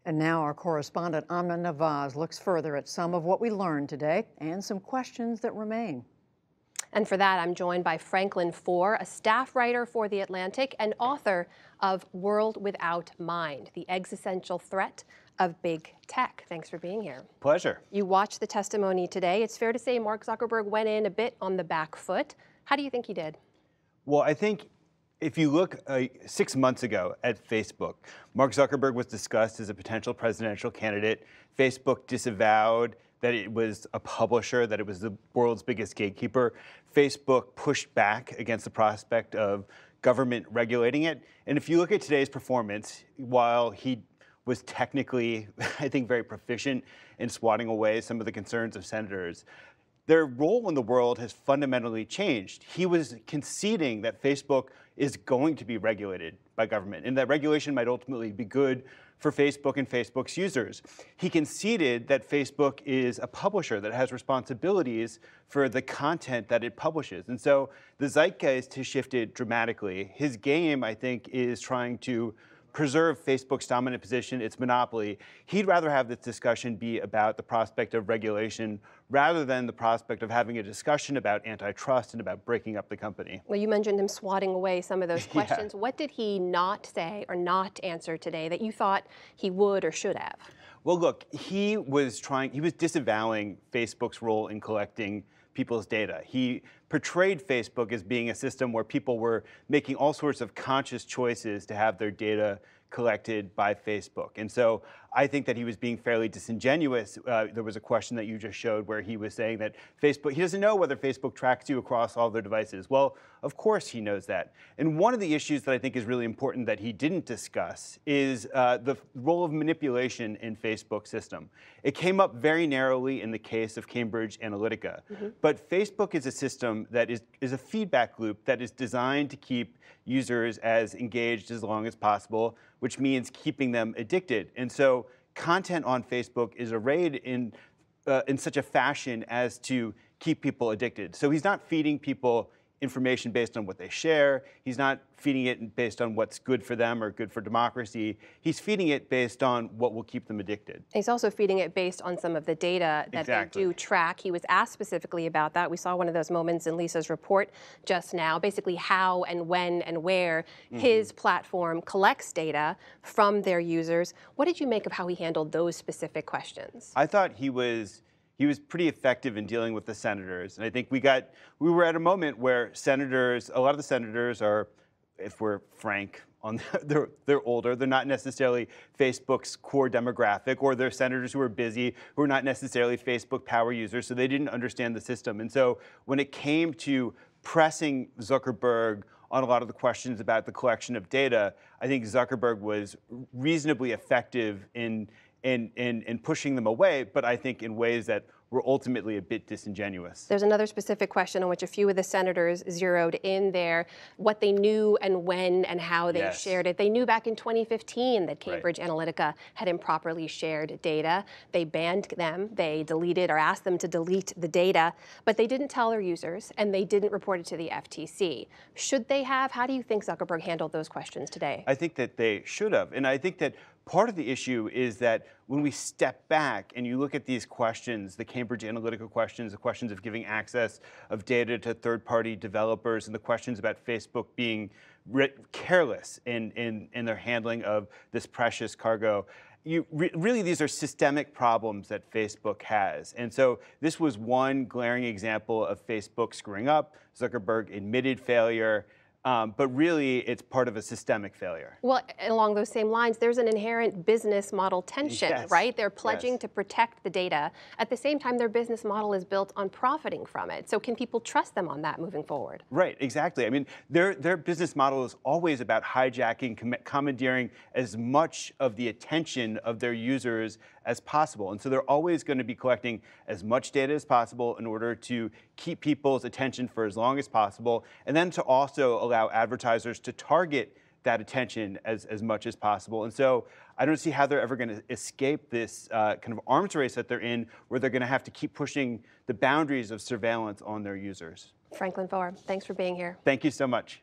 And now our correspondent Amna Nawaz looks further at some of what we learned today and some questions that remain. And for that, I'm joined by Franklin Foer, a staff writer for The Atlantic and author of World Without Mind, The Existential Threat of Big Tech. Thanks for being here. Pleasure. You watched the testimony today. It's fair to say Mark Zuckerberg went in a bit on the back foot. How do you think he did? Well, I think if you look 6 months ago at Facebook, Mark Zuckerberg was discussed as a potential presidential candidate. Facebook disavowed that it was a publisher, that it was the world's biggest gatekeeper. Facebook pushed back against the prospect of government regulating it. And if you look at today's performance, while he was technically, I think, very proficient in swatting away some of the concerns of senators, their role in the world has fundamentally changed. He was conceding that Facebook is going to be regulated by government, and that regulation might ultimately be good for Facebook and Facebook's users. He conceded that Facebook is a publisher that has responsibilities for the content that it publishes. And so the zeitgeist has shifted dramatically. His game, I think, is trying to preserve Facebook's dominant position, its monopoly. He'd rather have this discussion be about the prospect of regulation rather than the prospect of having a discussion about antitrust and about breaking up the company. Well, you mentioned him swatting away some of those questions. Yeah. What did he not say or not answer today that you thought he would or should have? Well, look, he was disavowing Facebook's role in collecting people's data. He portrayed Facebook as being a system where people were making all sorts of conscious choices to have their data collected by Facebook. And so I think that he was being fairly disingenuous. There was a question that you just showed where he was saying that Facebook, he doesn't know whether Facebook tracks you across all their devices. Well, of course he knows that. And one of the issues that I think is really important that he didn't discuss is the role of manipulation in Facebook's system. It came up very narrowly in the case of Cambridge Analytica. But Facebook is a system that is a feedback loop that is designed to keep users as engaged as long as possible, which means keeping them addicted. And so content on Facebook is arrayed in such a fashion as to keep people addicted. So he's not feeding people information based on what they share. He's not feeding it based on what's good for them or good for democracy. He's feeding it based on what will keep them addicted. He's also feeding it based on some of the data that they do track. He was asked specifically about that. We saw one of those moments in Lisa's report just now, basically how and when and where his platform collects data from their users. What did you make of how he handled those specific questions? I thought he was pretty effective in dealing with the senators. And I think we were at a moment where a lot of the senators are, if we're frank, they're older. They're not necessarily Facebook's core demographic, or they're senators who are busy, who are not necessarily Facebook power users, so they didn't understand the system. And so when it came to pressing Zuckerberg on a lot of the questions about the collection of data, I think Zuckerberg was reasonably effective in pushing them away, but I think in ways that were ultimately a bit disingenuous. There's another specific question on which a few of the senators zeroed in there, what they knew and when and how they shared it. They knew back in 2015 that Cambridge Analytica had improperly shared data. They banned them, they deleted or asked them to delete the data, but they didn't tell their users and they didn't report it to the FTC. Should they have? How do you think Zuckerberg handled those questions today? I think that they should have. And I think that part of the issue is that when we step back and you look at these questions, the Cambridge Analytica questions, the questions of giving access of data to third-party developers, and the questions about Facebook being careless in their handling of this precious cargo, really, these are systemic problems that Facebook has. And so this was one glaring example of Facebook screwing up. Zuckerberg admitted failure. But really, it's part of a systemic failure. Well, along those same lines, there's an inherent business model tension, right? They're pledging to protect the data. At the same time, their business model is built on profiting from it. So can people trust them on that moving forward? Right, exactly. I mean, their business model is always about hijacking, commandeering as much of the attention of their users as possible. And so they're always going to be collecting as much data as possible in order to keep people's attention for as long as possible, and then to also allow advertisers to target that attention as much as possible. And so I don't see how they're ever going to escape this kind of arms race that they're in, where they're going to have to keep pushing the boundaries of surveillance on their users. Franklin Foer, thanks for being here. Thank you so much.